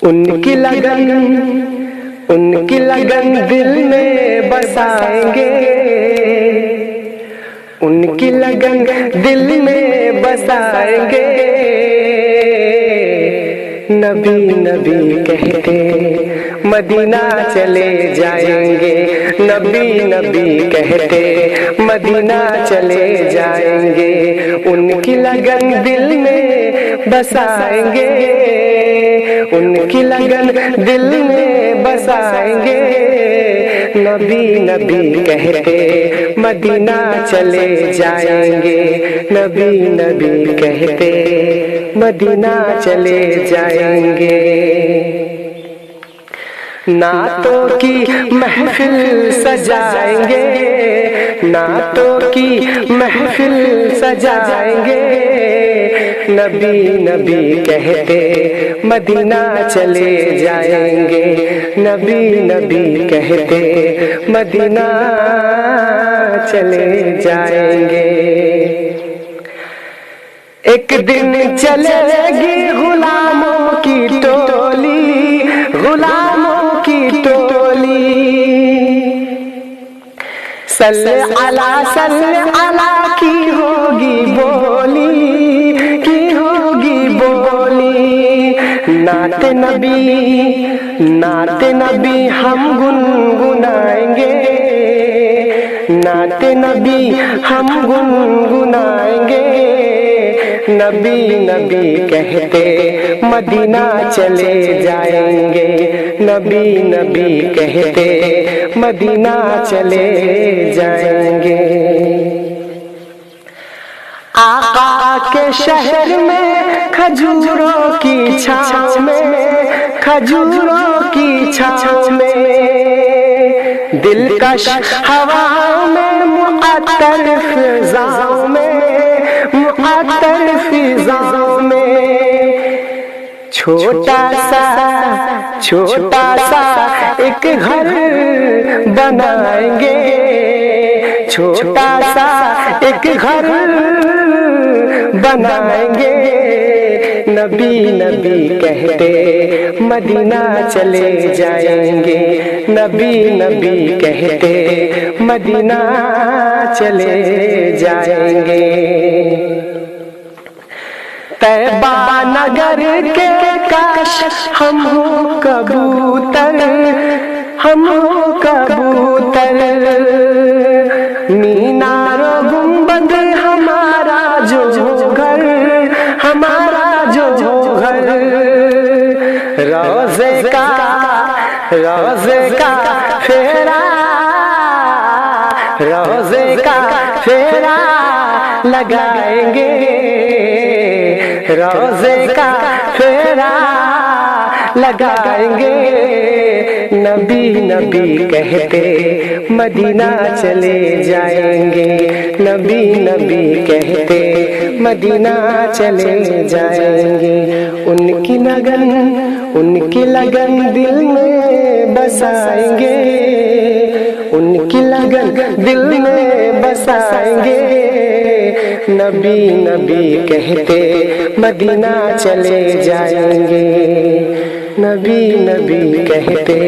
ان کی लगन दिल में बसाएंगे, उनकी लगन दिल में बसाएंगे। नबी नबी कहते मदीना चले जाएंगे, नबी नबी कहते मदीना चले जाएंगे। उनकी लगन दिल में बसाएंगे, उनकी लगन दिल में बसाएंगे। नबी नबी कहते मदीना चले जाएंगे, नबी नबी कहते मदीना चले जाएंगे। नातों की महफिल सजाएंगे, नातों की महफिल सजाएंगे। नबी नबी कहते मदीना चले जाएंगे, नबी नबी कहते मदीना चले जाएंगे। एक दिन चलेगी गुलामों की टोली, गुलामों की टोली। सल्ले अला की होगी बोली, की होगी बोली। नाते नबी हम गुनगुनाएंगे, नाते नबी हम गुनगुनाएंगे। नबी नबी कहते मदीना चले जाएंगे, नबी नबी कहते मदीना चले जाएंगे। आका के शहर में खजूरों की छाँव में, खजूरों की छाँव में। दिलकश हवाओं में, मुअत्तर फिज़ाओं में, मुअत्तर फिज़ाओं में। छोटा सा एक घर बनाएंगे, छोटा सा एक घर बनाएंगे। नबी नबी कहते मदीना चले जाएंगे, नबी नबी कहते मदीना चले जाएंगे। तैबा नगर के काश हम हो कबूतर, हम हो कबूतर। मीनारो गुंबद हमारा जो घर, हमारा जो घर। रोज़े का फेरा, रोज़े का फेरा लगाएंगे, रोज़े का फेरा लगाएंगे। नबी नबी कहते मदीना चले जाएंगे, नबी नबी कहते मदीना चले जाएंगे। उनकी लगन दिल में बसाएंगे, उनकी लगन दिल में बसाएंगे। नबी नबी कहते मदीना चले जाएंगे, नबी नबी कहते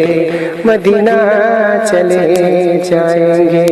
मदीना चले जाएंगे।